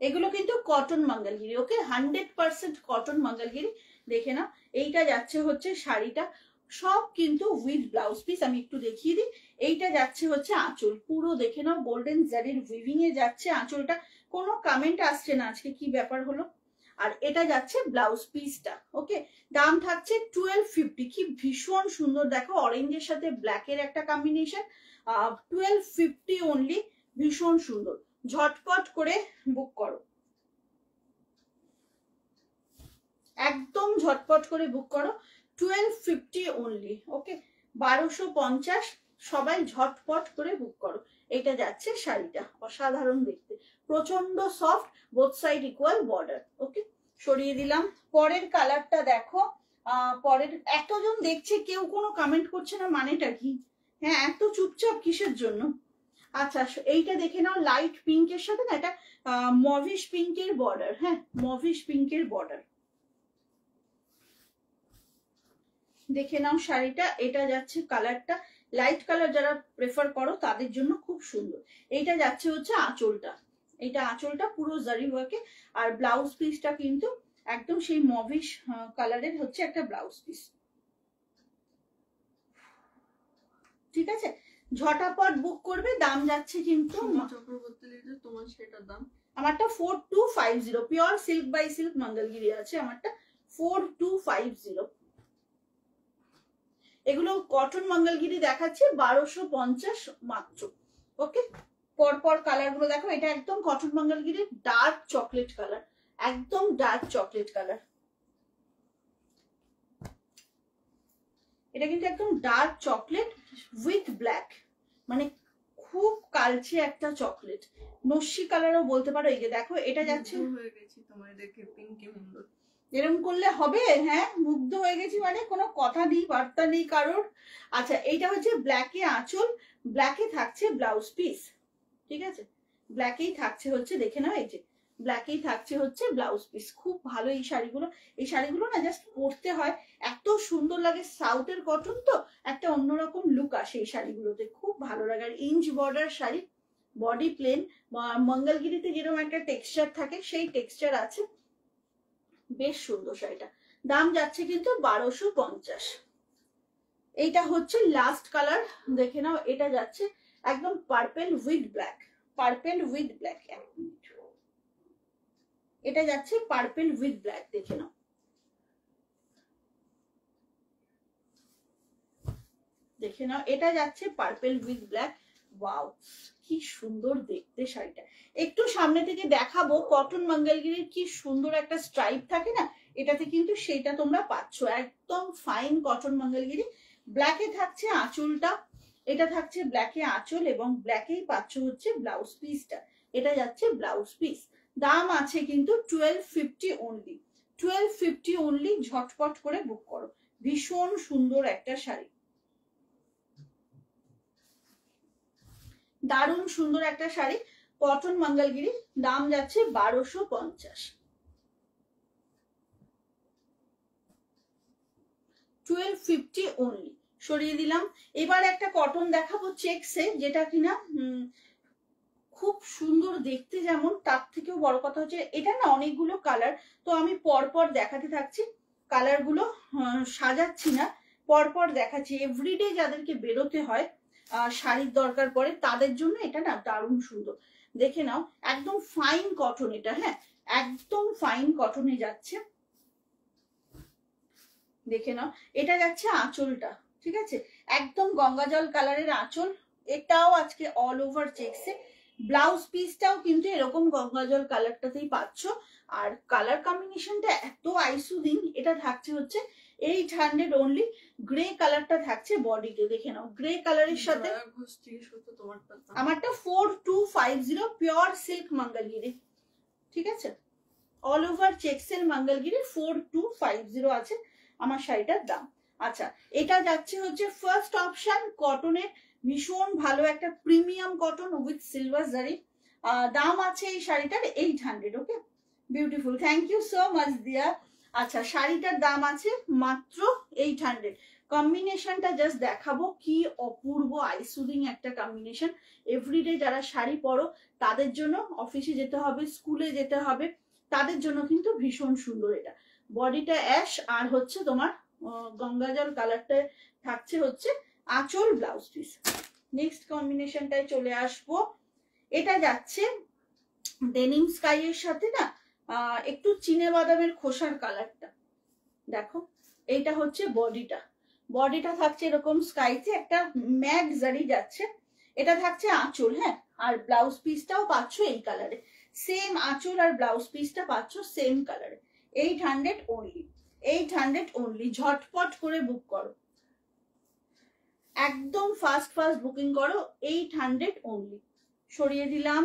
Speaker 2: এগুলো কিন্তু কটন মঙ্গলগিরি, ওকে 100% কটন মঙ্গলগিরি, দেখে নাও। এইটা যাচ্ছে হচ্ছে শাড়িটা, সব কিন্তু উইথ ব্লাউজ পিস, আমি একটু দেখিয়ে দিই। এইটা যাচ্ছে হচ্ছে আঁচল, পুরো দেখে নাও গোল্ডেন জারির উইভিং এ যাচ্ছে আঁচলটা, কোনো কমেন্ট আসছে না আজকে কি ব্যাপার হলো। আর এটা যাচ্ছে ব্লাউজ পিসটা, ওকে দাম থাকছে 1250। কি ভীষণ সুন্দর, দেখো অরেঞ্জের সাথে ব্ল্যাকের একটা কম্বিনেশন, 1250 অনলি, ভীষণ সুন্দর। ঝটপট করে বুক করো, একদম ঝটপট করে বুক করো, 1250 অনলি, ওকে 1250, সবাই ঝটপট করে বুক করো। এটা যাচ্ছে শাড়িটা, অসাধারণ দেখতে, প্রচন্ড soft, both side equal border, okay সরিয়ে দিলাম। পরের কালারটা দেখো, পরের এতজন দেখছে, কেউ কোনো কমেন্ট করছে না, মানেটা কি? হ্যাঁ এত চুপচাপ কিসের জন্য? আচ্ছা এইটা দেখে নাও, লাইট পিঙ্কের সাথে না এটা মভিশ পিঙ্কের বর্ডার, হ্যাঁ মভিশ পিঙ্কের বর্ডার, দেখে নাও শাড়িটা। এটা যাচ্ছে কালারটা, লাইট কালার যারা প্রেফার করো তাদের জন্য খুব সুন্দর। এইটা যাচ্ছে হচ্ছে আঁচলটা, এটা আঁচলটা পুরো জারি ওয়ার্কে, আর ব্লাউজ পিসটা কিন্তু একদম সেই মভিশ কালারের হচ্ছে একটা ব্লাউজ পিস, ঠিক আছে ঝটাপট বুক করবে। দাম যাচ্ছে কিন্তু
Speaker 1: চক্রবর্তী তোমার সেটার দাম,
Speaker 2: আমারটা 4250, pure silk by silk Mangalagiri আছে আমারটা, 4250। এগুলো কটন মঙ্গলগিরি দেখাচ্ছি 1250 মাত্র, ওকে পরপর কালার গুলো দেখো। এটা একদম cotton Mangalagiri, dark chocolate colour, একদম ডার্ক চকলেট কালার, এটা কিন্তু একদম ডার্ক চকলেট উইথ ব্ল্যাক, মানে খুব কালচে একটা চকলেট, নস্যি কালারও বলতে পারো। এই যে দেখো এটা যাচ্ছে,
Speaker 1: হয়ে গেছি তোমার দেখে পিঙ্কি মুন্ডু,
Speaker 2: এরকম করলে হবে? হ্যাঁ মুগ্ধ হয়ে গেছি, মানে কোনো কথা নেই, বার্তা নেই কারোর। আচ্ছা এইটা হচ্ছে ব্ল্যাকে আঁচল, ব্ল্যাকে থাকছে ব্লাউজ পিস, ঠিক আছে ব্ল্যাকেই থাকছে হচ্ছে, দেখে নাও এই যে ব্ল্যাকেই থাকছে হচ্ছে ব্লাউজ পিস। খুব ভালো এই শাড়িগুলো। এই শাড়িগুলো না জাস্ট পরতে হয়, এত সুন্দর লাগে। সাউথের কটন তো একটা অন্যরকম লুক আসে এই শাড়িগুলোতে, খুব ভালো লাগে। আর inch border sari, body plain, মঙ্গলগিরিতে যেরকম একটা টেক্সচার থাকে সেই টেক্সচার আছে, বেশ সুন্দর শাড়িটা। দাম যাচ্ছে কিন্তু 1250। এইটা হচ্ছে লাস্ট কালার, দেখে নাও। এটা যাচ্ছে একদম purple with black, purple with black. এটা যাচ্ছে পার্পেল উইথ ব্ল্যাক, দেখে নাও। দেখে নাও, এটা যাচ্ছে পার্পেল উইথ ব্ল্যাক। ওয়াও, কি সুন্দর দেখতে শাড়িটা। একটু সামনে থেকে দেখাবো, কটন মঙ্গলগিরির কি সুন্দর একটা স্ট্রাইপ থাকে না, এটাতে কিন্তু সেটা তোমরা পাচ্ছ। একদম ফাইন কটন মঙ্গলগিরি। ব্ল্যাকে থাকছে আঁচলটা, এটা থাকছে ব্ল্যাকে আঁচল, এবং ব্ল্যাকেই পাচ্ছ হচ্ছে ব্লাউজ পিসটা। এটা যাচ্ছে ব্লাউজ পিস। দাম আছে কিন্তু 1250 অনলি, 1250 অনলি। ঝটপট করে বুক করো, ভীষণ সুন্দর একটা শাড়ি, দারুণ সুন্দর একটা শাড়ি, কটন মঙ্গলগিরি। দাম যাচ্ছে 1250, 1250 অনলি। সরিয়ে দিলাম। এবার একটা কটন দেখাবো চেকসে, যেটা কিনা খুব সুন্দর দেখতে, যেমন তার থেকেও বড় কথা হচ্ছে এটা না অনেকগুলো কালার, তো আমি পরপর দেখাতে থাকছি। কালারগুলো সাজাচ্ছি না, পরপর দেখাচ্ছি। এভরিডে যাদেরকে বেরোতে হয়, শাড়ির দরকার পড়ে, তাদের জন্য এটা না দারুণ সুন্দর। দেখে নাও, একদম ফাইন কটন এটা, হ্যাঁ একদম ফাইন কটনে যাচ্ছে। দেখে নাও, এটা যাচ্ছে আঁচলটা, ঠিক আছে, একদম গঙ্গা জল কালারের আঁচল। এটাও আজকে অল ওভার চেকসে। ব্লাউজ পিসটাও কিন্তু এরকম গঙ্গা জল কালারটাতেই পাচ্ছ। আর কালার কম্বিনেশনটা এত আইসুদিন। এটা থাকছে হচ্ছে 800 অনলি। গ্রে কালারটা থাকছে বডিতে, দেখে নাও, গ্রে কালারের সাথে। আমারটা 4250 পিওর সিল্ক মঙ্গলগিরি, ঠিক আছে, অল ওভার চেকসের মঙ্গলগিরি 4250 আছে আমার শাড়িটার দাম। আচ্ছা, এটা যাচ্ছে হচ্ছে ফার্স্ট অপশন কটনের, ভীষণ ভালো একটা প্রিমিয়াম কটন উইথ সিলভার জারি। দাম আছে এই শাড়িটার 800। Okay, beautiful, thank you so much Diya. আচ্ছা, শাড়িটার দাম আছে মাত্র 800। কম্বিনেশনটা জাস্ট দেখাবো, কি অপূর্ব আইসুদিং একটা কম্বিনেশন। এভরিডে যারা শাড়ি পরো তাদের জন্য, অফিসে যেতে হবে, স্কুলে যেতে হবে, তাদের জন্য কিন্তু ভীষণ সুন্দর। এটা বডিটা অ্যাশ, আর হচ্ছে তোমার গঙ্গা জল কালারটা থাকছে হচ্ছে আঁচল, ব্লাউজ পিস। নেক্সট কম্বিনেশনটায় চলে আসবো। এটা যাচ্ছে ডেনিম স্কাই এর সাথে না একটু চিনে বাদামের খোসার কালারটা। দেখো, এইটা হচ্ছে বডিটা, বডিটা থাকছে এরকম স্কাইতে, একটা ম্যাট জারি যাচ্ছে। এটা থাকছে আঁচল, হ্যাঁ, আর ব্লাউজ পিসটাও পাচ্ছ এই কালারে, সেম আঁচল আর ব্লাউজ পিসটা পাচ্ছ সেম কালারে। 800 অনলি, 800 অনলি। ঝটপট করে বুক করো, একদম ফাস্ট ফাস্ট বুকিং করো, 800 অনলি। সরিয়ে দিলাম।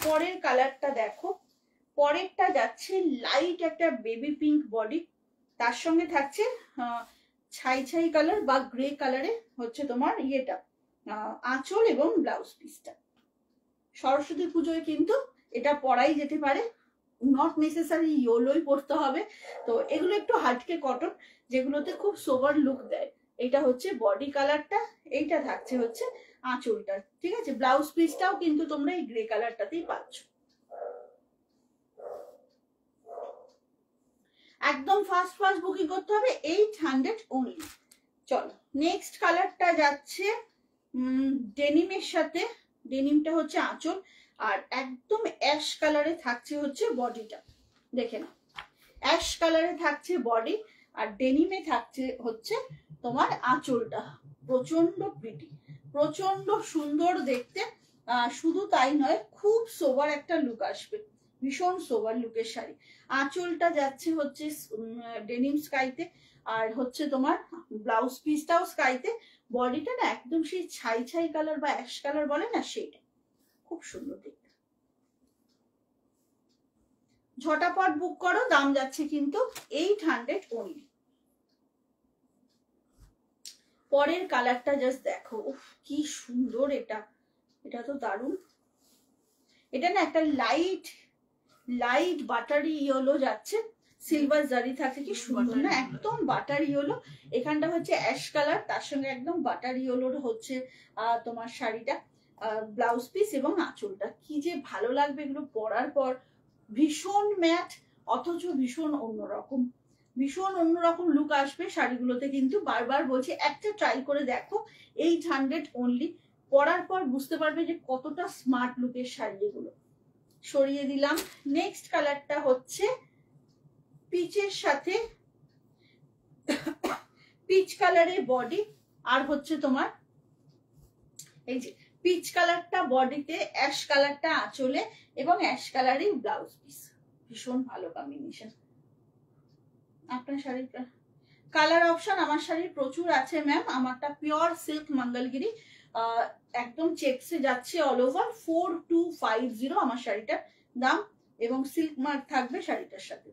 Speaker 2: পরের কালারটা দেখো, পরেরটা যাচ্ছে লাইট একটা বেবি পিঙ্ক বডি, তার সঙ্গে থাকছে ছাই ছাই কালার বা গ্রে কালারে হচ্ছে তোমার ইয়েটা আঁচল এবং ব্লাউজ পিসটা। সরস্বতী পুজোয় কিন্তু এটা পরাই যেতে পারে, নট নেসেসারি ইয়োলোই পরতে হবে। তো এগুলো একটু হাটকে কটন, যেগুলোতে খুব সোবার লুক দেয়। এটা হচ্ছে বডি কালারটা, এইটা থাকছে হচ্ছে আঁচলটা, ঠিক আছে। ব্লাউজ পিসটাও কিন্তু তোমরা এই গ্রে কালারটাতেই পাচ্ছ। একদম ফাস্ট ফাস্ট বুকিং করতে হবে, 800 অনলি। চলো, নেক্সট কালারটা যাচ্ছে ডেনিমের সাথে। ডেনিমটা হচ্ছে আঁচল, আর একদম অ্যাশ কালারে থাকছে হচ্ছে বডিটা। দেখে না, অ্যাশ কালারে থাকছে বডি, আর ডেনিমে থাকছে হচ্ছে তোমার আঁচলটা। প্রচন্ড প্রিটি, প্রচন্ড সুন্দর দেখতে। শুধু তাই নয়, খুব সোবার একটা লুক আসবে, ভীষণ সোবার লুকের শাড়ি। আঁচলটা যাচ্ছে হচ্ছে ডেনিম স্কাইতে, আর হচ্ছে তোমার ব্লাউজ পিসটাও স্কাইতে। বডিটা না একদম সেই ছাই ছাই কালার বা অ্যাশ কালার বলে না, সেটা খুব সুন্দর দেখতে। ঝটাপট বুক করো, দাম যাচ্ছে কিন্তু 800 অনলি। পরের কালারটা জাস্ট দেখো, উফ কি সুন্দর এটা, এটা তো দারুণ। এটা না একটা লাইট লাইট বাটারি ইয়েলো যাচ্ছে, সিলভার জারি থাকছে, কি সুন্দর না,
Speaker 1: Buttery
Speaker 2: একদম বাটারি ইয়েলো। এখানটা হচ্ছে অ্যাশ কালার, তার সঙ্গে একদম বাটারি ইয়েলোর হচ্ছে তোমার শাড়িটা, ব্লাউজ পিস এবং আঁচলটা। কি যে ভালো লাগবে এগুলো পরার পর, ভীষণ ম্যাট অথচ ভীষণ অন্যরকম, ভীষণ অন্যরকম লুক আসবে শাড়িগুলোতে। কিন্তু বারবার বলছি একটা ট্রাই করে দেখো, 800 অনলি, পরার পর বুঝতে পারবে যে কতটা স্মার্ট লুকের শাড়ি এগুলো। সরিয়ে দিলাম। নেক্সট কালারটা হচ্ছে পিচের সাথে, পিচ কালারের বডি, আর হচ্ছে তোমার এই যে পিচ কালারটা বডিতে, অ্যাশ কালারটা আঁচলে এবং অ্যাশ কালারই ব্লাউজ পিস। ভীষণ ভালো কম্বিনেশন। আপনার শাড়ির কালার অপশন আমার শাড়ির প্রচুর আছে ম্যাম। আমারটা পিওর সিল্ক মঙ্গলগিরি, একদম চেকসে যাচ্ছে অল ওভার, 4250 আমার শাড়িটার দাম, এবং সিল্ক মার্ক থাকবে শাড়িটার সাথে।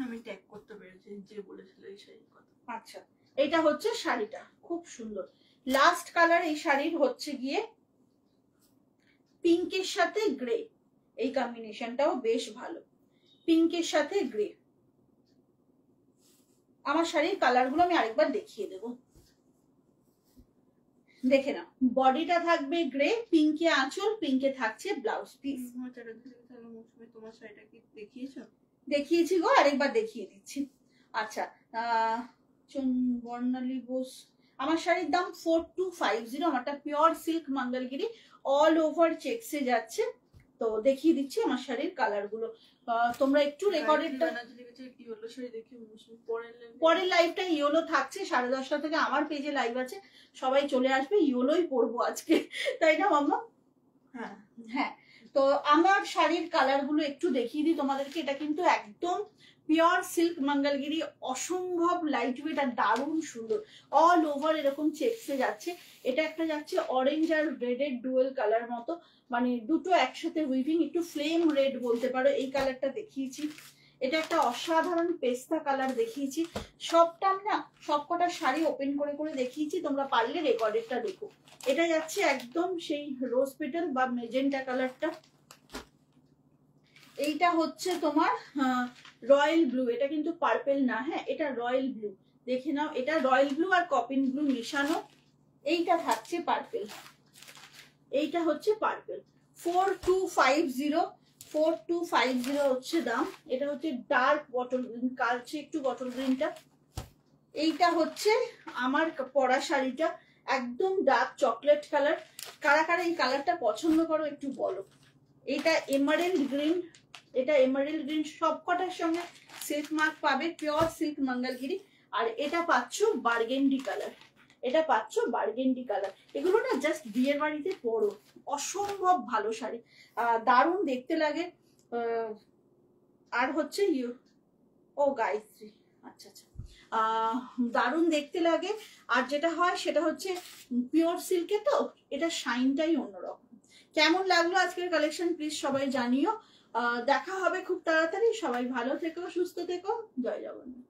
Speaker 1: আমি ট্যাগ করতে পেরেছি যে বলেছিল এই শাড়ির কথা।
Speaker 2: আচ্ছা, এটা হচ্ছে শাড়িটা, খুব সুন্দর। লাস্ট কালার এই শাড়ির হচ্ছে গিয়ে পিঙ্কের সাথে গ্রে, এই কম্বিনেশনটাও বেশ ভালো, পিঙ্কের সাথে গ্রে। আমার শাড়ির কালার গুলো আমি আরেকবার দেখিয়ে দেবো, দেখে নাও। বডিটা থাকবে গ্রে, পিঙ্কে আঁচল, পিঙ্কে থাকছে ব্লাউজ পিস।
Speaker 1: তোমার শাড়িটা কি দেখিয়েছো?
Speaker 2: দেখিয়েছি গো, আরেকবার দেখিয়ে দিচ্ছি। আচ্ছা, বর্ণালী বোস, আমার শাড়ির দাম 4250, আমারটা pure silk Mangalagiri, all over চেকসে যাচ্ছে। তো দেখিয়ে দিচ্ছি আমার শাড়ির কালার গুলো, তোমরা একটু রেকর্ডেডটা, পরের লাইভটা ইয়েলো থাকছে 10:30 থেকে, আমার পেজে লাইভ আছে, সবাই চলে আসবে, ইয়েলোই পরবো আজকে, তাই না মাম্মা?
Speaker 1: হ্যাঁ
Speaker 2: হ্যাঁ। তো আমার শাড়ির কালার গুলো একটু দেখিয়ে দিই তোমাদেরকে। এটা কিন্তু একদম পিওর সিল্ক মঙ্গলগিরি, অসম্ভব লাইট ওয়েট আর দারুণ সুন্দর, অল ওভার এরকম চেকসে যাচ্ছে। এটা একটা যাচ্ছে অরেঞ্জ আর রেডের ডুয়েল কালার মতো, মানে দুটো একসাথে উইভিং, একটু ফ্লেম রেড বলতে পারো, এই কালারটা দেখিয়েছি। এটা একটা অসাধারণ পেস্তা কালার দেখিয়েছি। সবটা না, সবকটা শাড়ি ওপেন করে করে দেখিয়েছি, তোমরা পারলে রেকর্ডেরটা দেখো। এটা যাচ্ছে একদম সেই রোজ পেটাল বা মেজেন্টা কালারটা। এইটা হচ্ছে তোমার রয়্যাল ব্লু, এটা কিন্তু পার্পেল না, হ্যাঁ এটা রয়্যাল ব্লু, দেখে নাও, এটা রয়্যাল ব্লু আর কপিন ব্লু মেশানো। এইটা থাকছে পার্পেল, এইটা হচ্ছে পার্পেল। 4250 হচ্ছে দাম। এটা হচ্ছে ডার্ক বটল গ্রিন, কালচে একটু বটল গ্রিনটা। এইটা হচ্ছে আমার পরা শাড়িটা, একদম ডার্ক চকলেট কালার। কারা কারা এই কালারটা পছন্দ করো একটু বলো। এটা এমারেল্ড গ্রিন, এটা এমারেল্ড গ্রিন, সবকটার সঙ্গে সিল্ক মার্ক পাবে, পিওর সিল্ক মঙ্গলগিরি। আর এটা পাচ্ছ বার্গেন্ডি কালার, এটা পাচ্ছ বার্গেন্ডি কালার। এগুলো না জাস্ট বিয়ের বাড়িতে পরো, অসম্ভব ভালো শাড়ি, দারুণ দেখতে লাগে। আর হচ্ছে ও গায়ত্রী, আচ্ছা আচ্ছা, দারুণ দেখতে লাগে। আর যেটা হয় সেটা হচ্ছে পিওর সিল্কে, তো এটা শাইনটাই অন্যরকম। কেমন লাগলো আজকের কালেকশন প্লিজ সবাই জানিও। দেখা হবে খুব তাড়াতাড়ি, সবাই ভালো থেকো, সুস্থ থেকো, জয় জগন্নাথ।